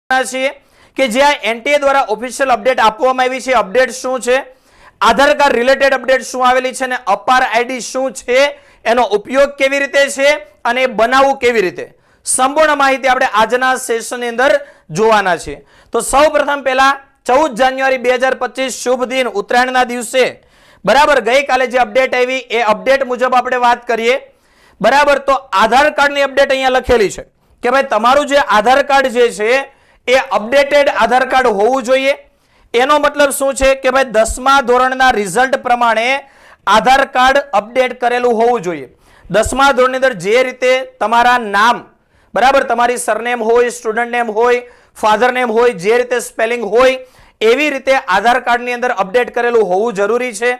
છીએ કે જ્યાં એનટીએ દ્વારા ઓફિશિયલ અપડેટ આપવામાં આવી છે. અપડેટ શું છે, આધાર કાર્ડ રિલેટેડ અપડેટ શું આવેલી છે, અને અપાર આઈડી શું છે, એનો ઉપયોગ કેવી રીતે છે અને બનાવવું કેવી રીતે, સંપૂર્ણ માહિતી આપણે આજના સેશનની અંદર જોવાના છે. તો સૌપ્રથમ પહેલા 14 જાન્યુઆરી 2025 શુભ દિન ઉત્તરાયણના દિવસે બરાબર ગઈકાલે જે અપડેટ આવી એ અપડેટ મુજબ આપણે વાત કરીએ. બરાબર, તો આધાર કાર્ડની અપડેટ અહીંયા લખેલી છે કે ભાઈ તમારું જે આધાર કાર્ડ જે છે એ અપડેટેડ આધાર કાર્ડ હોવું જોઈએ. એનો મતલબ શું છે કે ભાઈ 10મા ધોરણના રિઝલ્ટ પ્રમાણે આધાર કાર્ડ અપડેટ કરેલું હોવું જોઈએ. 10મા ધોરણની અંદર જે રીતે તમારા નામ બરાબર તમારી સરનેમ હોય, સ્ટુડન્ટ નેમ હોય, ફાધર નેમ હોય, જે રીતે સ્પેલિંગ હોય એવી રીતે આધાર કાર્ડની અંદર અપડેટ કરેલું હોવું જરૂરી છે.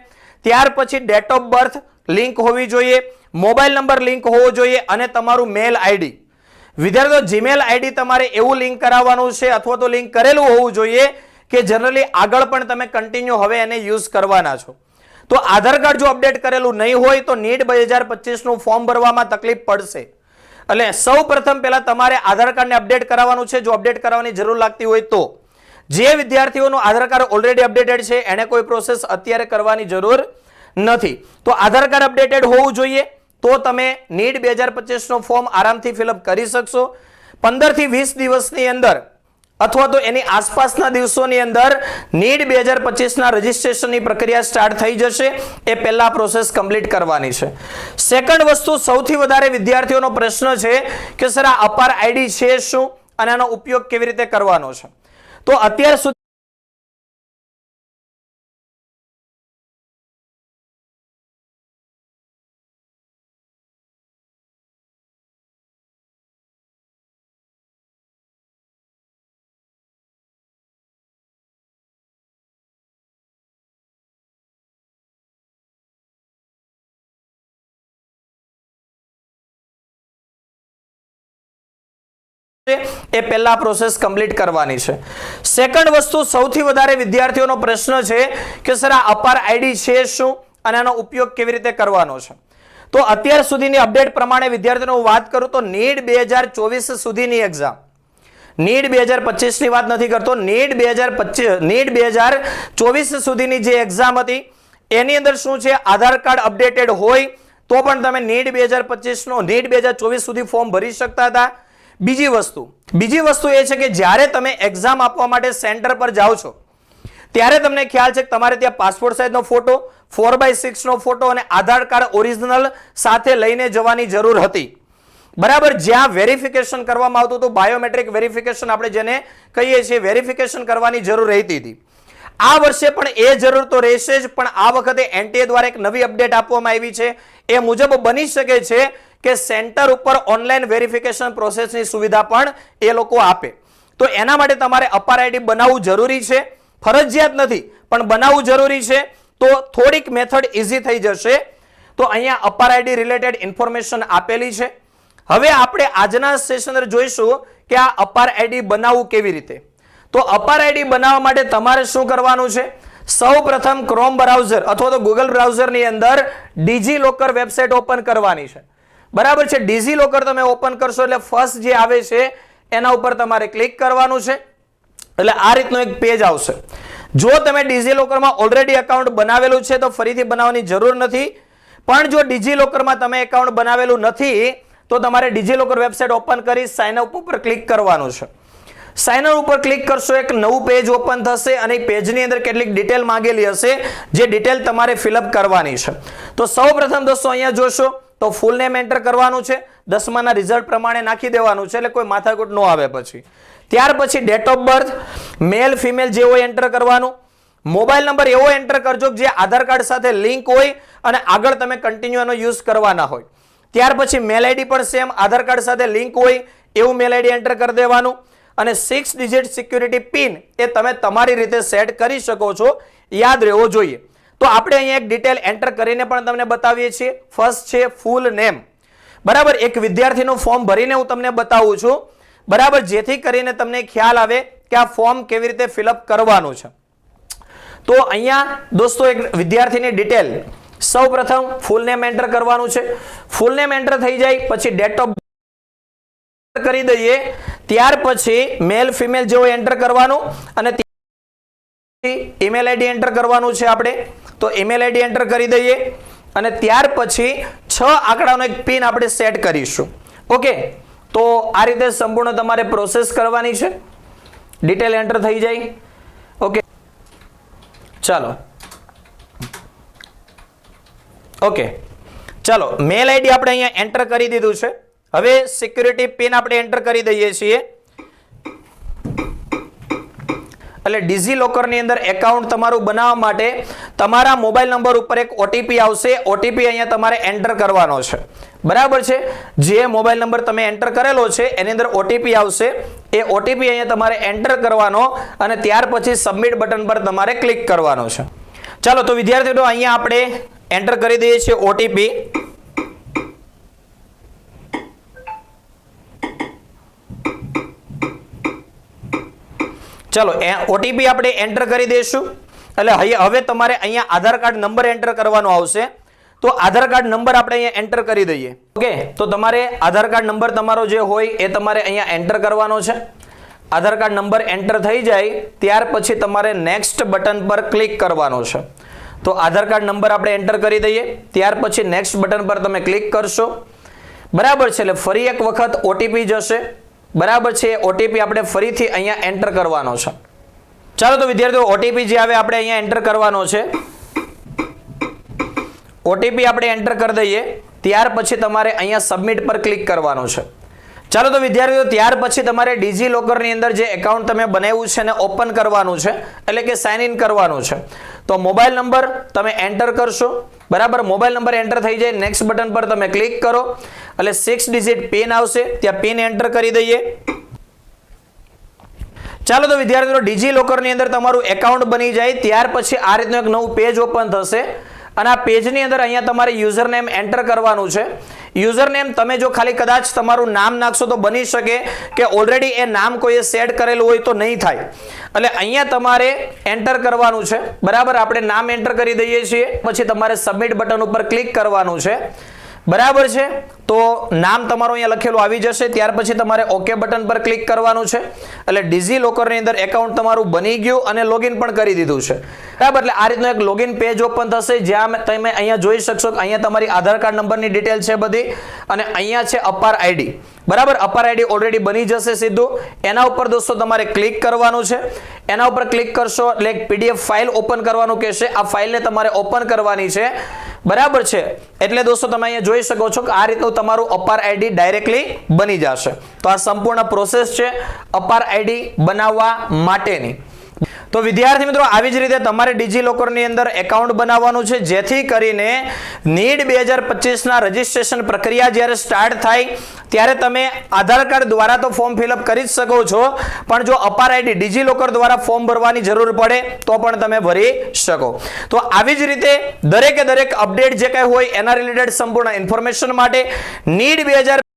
ત્યાર પછી ડેટ ઓફ બર્થ લિંક હોવી જોઈએ, મોબાઈલ નંબર લિંક હોવો જોઈએ અને તમારું મેલ આઈડી. વિદ્યાર્થીઓ જીમેલ આઈડી તમારે એવું લિંક કરાવવાનું છે અથવા તો લિંક કરેલું હોવું જોઈએ કે જનરલી આગળ પણ તમે કન્ટિન્યુ હવે એને યુઝ કરવાના છો. તો આધાર કાર્ડ જો અપડેટ કરેલું નહીં હોય તો નીટ 2025 નું ફોર્મ ભરવામાં તકલીફ પડશે. એટલે સૌ પ્રથમ પહેલા તમારે આધાર કાર્ડને અપડેટ કરાવવાનું છે. જો અપડેટ કરાવવાની જરૂર લાગતી હોય તો જે વિદ્યાર્થીઓનું આધાર કાર્ડ ઓલરેડી અપડેટેડ છે એને કોઈ પ્રોસેસ અત્યારે કરવાની જરૂર નથી. તો આધાર કાર્ડ અપડેટેડ હોવું જોઈએ તો તમે નીટ 2025 નો ફોર્મ આરામથી ફિલઅપ કરી શકશો. 15 થી 20 દિવસની અંદર અથવા તો એની આસપાસના દિવસોની અંદર નીટ 2025 ના રજીસ્ટ્રેશનની પ્રક્રિયા સ્ટાર્ટ થઈ જશે. એ પહેલા પ્રોસેસ કમ્પ્લીટ કરવાની છે. સેકન્ડ વસ્તુ, સૌથી વધારે વિદ્યાર્થીઓનો પ્રશ્ન છે કે સર આ અપાર આઈડી છે શું અને આનો ઉપયોગ કેવી રીતે કરવાનો છે. તો અત્યાર સુધી એ પહેલા પ્રોસેસ કમ્પ્લીટ કરવાની છે. સેકન્ડ વસ્તુ, સૌથી વધારે વિદ્યાર્થીઓનો પ્રશ્ન છે કે સર આ અપાર આઈડી છે શું અને આનો ઉપયોગ કેવી રીતે કરવાનો છે. તો અત્યાર સુધીની અપડેટ પ્રમાણે વિદ્યાર્થીઓને વાત કરું તો નીટ 2024 સુધીની એક્ઝામ, નીટ 2025 ની વાત નથી કરતો, નીટ 2024 સુધીની જે એક્ઝામ હતી એની અંદર શું છે, આધાર કાર્ડ અપડેટેડ હોય તો પણ તમે નીટ 2025 નો નીટ 2024 સુધી ફોર્મ ભરી શકતા હતા. બીજી વસ્તુ એ છે કે જ્યારે તમે એક્ઝામ આપવા માટે સેન્ટર પર જાઓ છો ત્યારે તમને ખ્યાલ છે કે તમારે ત્યાં પાસપોર્ટ સાઇઝનો ફોટો, 4x6 નો ફોટો અને આધાર કાર્ડ ઓરિજિનલ સાથે લઈને જવાની જરૂર હતી. બરાબર, જ્યાં વેરિફિકેશન કરવામાં આવતું હતું, બાયોમેટ્રિક વેરિફિકેશન આપણે જેને કહીએ છીએ, વેરિફિકેશન કરવાની જરૂર રહેતી હતી. આ વર્ષે પણ એ જરૂર તો રહેશે જ, પણ આ વખતે એનટીએ દ્વારા એક નવી અપડેટ આપવામાં આવી છે. એ મુજબ બની શકે છે કે સેન્ટર ઉપર ઓનલાઈન વેરિફિકેશન પ્રોસેસની સુવિધા પણ એ લોકો આપે. તો એના માટે તમારે અપાર આઈડી બનાવવું જરૂરી છે, ફરજિયાત નથી પણ બનાવવું જરૂરી છે. તો થોડીક મેથડ ઈઝી થઈ જશે. તો અહીંયા અપાર આઈડી રિલેટેડ ઇન્ફોર્મેશન આપેલી છે. હવે આપણે આજના સેશન અંદર જોઈશું કે આ અપાર આઈડી બનાવવું કેવી રીતે. તો અપાર આઈડી બનાવવા માટે તમારે શું કરવાનું છે, સૌ પ્રથમ ક્રોમ બ્રાઉઝર અથવા તો ગૂગલ બ્રાઉઝરની અંદર ડિજીલોકર વેબસાઇટ ઓપન કરવાની છે. બરાબર છે, ડિજીલોકર તમે ઓપન કરશો એટલે ફર્સ્ટ જે આવે છે એના ઉપર તમારે ક્લિક કરવાનું છે. એટલે આ રીતનું એક પેજ આવશે. જો તમે ડિજીલોકરમાં ઓલરેડી એકાઉન્ટ બનાવેલું છે તો ફરીથી બનાવવાની જરૂર નથી, પણ જો ડિજીલોકરમાં તમે એકાઉન્ટ બનાવેલું નથી તો તમારે ડિજીલોકર વેબસાઇટ ઓપન કરી સાઇન અપ ઉપર ક્લિક કરવાનું છે. સાઇન અપ ઉપર ક્લિક કરશો એક નવું પેજ ઓપન થશે અને એ પેજની અંદર કેટલીક ડિટેલ માંગેલી હશે જે ડિટેલ તમારે ફિલઅપ કરવાની છે. તો સૌપ્રથમ દોસ્તો અહીંયા જોશો તો ફૂલ નેમ એન્ટર કરવાનું છે, 10માના રિઝલ્ટ પ્રમાણે નાખી દેવાનું છે એટલે કોઈ માથાકૂટ ન આવે પછી. ત્યાર પછી date of birth male female જે હોય એન્ટર કરવાનું. મોબાઈલ નંબર એવો એન્ટર કરજો જે આધાર કાર્ડ સાથે લિંક હોય અને આગળ તમે કન્ટિન્યુ એનો યુઝ કરવાના હોય. ત્યાર પછી મેલ આઈડી પણ સેમ આધાર કાર્ડ સાથે લિંક હોય એવું મેલ આઈડી એન્ટર કરી દેવાનું. અને 6 ડિજિટ સિક્યુરિટી પિન એ તમે તમારી રીતે સેટ કરી શકો છો, યાદ રહેવો જોઈએ. તો આપણે અહીંયા એક ડિટેલ એન્ટર કરીને પણ તમને બતાવીએ છીએ. ફર્સ્ટ છે ફૂલ નેમ. બરાબર, એક વિદ્યાર્થીનું ફોર્મ ભરીને હું તમને બતાવું છું. બરાબર, જેથી કરીને તમને ખ્યાલ આવે કે આ ફોર્મ કેવી રીતે ફિલઅપ કરવાનું છે. તો અહીંયા દોસ્તો એક વિદ્યાર્થીની ડિટેલ, સૌપ્રથમ ફૂલ નેમ એન્ટર કરવાનું છે. ફૂલ નેમ એન્ટર થઈ જાય પછી ડેટ ઓફ કરી દઈએ ત્યાર પછી મેલ ફિમેલ જેવો એન્ટર કરવાનું અને ઈમેલ આઈડી એન્ટર કરવાનું છે આપણે. તો ઈમેલ આઈડી એન્ટર કરી દઈએ અને ત્યાર પછી 6 આંકડાનો એક પિન આપણે સેટ કરીશું. ઓકે, તો આ રીતે સંપૂર્ણ તમારે પ્રોસેસ કરવાની છે. ડિટેલ એન્ટર થઈ જાય. ઓકે, ચાલો. ઓકે, ચાલો, મેલ આઈડી આપણે અહીંયા એન્ટર કરી દીધું છે. હવે સિક્યુરિટી પિન આપણે એન્ટર કરી દઈએ છીએ. એટલે ડિજીલોકરની અંદર એકાઉન્ટ તમારું બનાવવા માટે તમારા મોબાઈલ નંબર ઉપર એક ઓટીપી આવશે. ઓટીપી અહીંયા તમારે એન્ટર કરવાનો છે. બરાબર છે. જે મોબાઈલ નંબર તમે એન્ટર કરેલો છે એની અંદર ઓટીપી આવશે. એ ઓટીપી અહીંયા તમારે એન્ટર કરવાનો અને ત્યાર પછી સબમિટ બટન પર તમારે ક્લિક કરવાનો છે. ચાલો, તો વિદ્યાર્થીઓ અહીંયા આપણે એન્ટર કરી દઈએ છીએ ઓટીપી. ચલો, ઓટીપી આપણે એન્ટર કરી દઈશું. એટલે હવે તમારે અહીંયા આધાર કાર્ડ નંબર એન્ટર કરવાનો આવશે. તો આધાર કાર્ડ નંબર આપણે અહીંયા એન્ટર કરી દઈએ. ઓકે, તો તમારે આધાર કાર્ડ નંબર તમારો જે હોય એ તમારે અહીંયા એન્ટર કરવાનો છે. આધાર કાર્ડ નંબર એન્ટર થઈ જાય ત્યાર પછી તમારે નેક્સ્ટ બટન પર ક્લિક કરવાનો છે. તો આધાર કાર્ડ નંબર આપણે એન્ટર કરી દઈએ. ત્યાર પછી નેક્સ્ટ બટન પર તમે ક્લિક કરશો. બરાબર છે. એટલે ફરી એક વખત ઓટીપી જશે. બરાબર છે. ઓટીપી આપણે ફરીથી અહીંયા એન્ટર કરવાનો છે. ચાલો, તો વિદ્યાર્થીઓ ઓટીપી જે આવે આપણે અહીંયા એન્ટર કરવાનો છે. ઓટીપી આપણે એન્ટર કરી દઈએ ત્યાર પછી તમારે અહીંયા સબમિટ પર ક્લિક કરવાનું છે. ચાલો, તો વિદ્યાર્થીઓ ત્યાર પછી તમારે ડિજીલોકરની અંદર જે એકાઉન્ટ તમે બનાવ્યું છે એને ઓપન કરવાનું છે. એટલે કે સાઇન ઇન કરવાનું છે. તો મોબાઈલ નંબર તમે એન્ટર કરશો. બરાબર, મોબાઈલ નંબર એન્ટર થઈ જાય નેક્સ્ટ બટન પર તમે ક્લિક કરો એટલે 6 ડિજિટ પિન આવશે. ત્યાં પિન એન્ટર કરી દઈએ. ચાલો, તો વિદ્યાર્થીઓ ડિજીલોકરની અંદર તમારું એકાઉન્ટ બની જાય ત્યાર પછી આ રીતનું એક નવું પેજ ઓપન થશે અને આ પેજની અંદર અહીંયા તમારે યુઝર નેમ એન્ટર કરવાનું છે. યુઝર નેમ તમે જો ખાલી કદાચ તમારું નામ નાખશો તો બની શકે કે ઓલરેડી એ નામ કોઈએ સેટ કરેલું હોય તો નહીં થાય. એટલે અહીંયા તમારે એન્ટર કરવાનું છે. બરાબર, આપણે નામ એન્ટર કરી દઈએ છીએ. પછી તમારે સબમિટ બટન ઉપર ક્લિક કરવાનું છે. બરાબર છે. તો નામ તમારું અહીંયા લખેલું આવી જશે. ત્યાર પછી તમારે ઓકે બટન પર ક્લિક કરવાનું છે. એટલે ડિજીલોકરની અંદર એકાઉન્ટ તમારું બની ગયું અને લોગિન પણ કરી દીધું છે. બરાબર, એટલે આ રીતનું એક લોગિન પેજ ઓપન થશે જ્યાં તમે અહીંયા જોઈ શકશો કે અહીંયા તમારી આધાર કાર્ડ નંબરની ડિટેલ છે બધી અને અહીંયા છે અપાર આઈડી. બરાબર, અપાર આઈડી ઓલરેડી બની જશે સીધું. એના ઉપર દોસ્તો તમારે ક્લિક કરવાનું છે. એના ઉપર ક્લિક કરશો એટલે એક પીડીએફ ફાઇલ ઓપન કરવાનું કહેશે. આ ફાઇલને તમારે ઓપન કરવાની છે. બરાબર છે. એટલે દોસ્તો તમે અહીંયા જોઈ શકો છો કે આ રીતનું તમારું અપાર આઈડી ડાયરેક્ટલી બની જશે. તો આ સંપૂર્ણ પ્રોસેસ છે અપાર આઈડી બનાવવા માટેની. તો વિદ્યાર્થી મિત્રો આવી જ રીતે તમારે ડિજીલોકરની અંદર એકાઉન્ટ બનાવવાનું છે જેથી કરીને નીટ 2025 ના રજીસ્ટ્રેશન પ્રક્રિયા જ્યારે સ્ટાર્ટ થાય ત્યારે તમે આધાર કાર્ડ દ્વારા તો ફોર્મ ફિલઅપ કરી જ શકો છો પણ જો અપાર આઈડી ડિજીલોકર દ્વારા ફોર્મ ભરવાની જરૂર પડે તો પણ તમે ભરી શકો. તો આવી જ રીતે દરેકે દરેક અપડેટ જે કંઈ હોય એના રિલેટેડ સંપૂર્ણ ઇન્ફોર્મેશન માટે નીટ 2025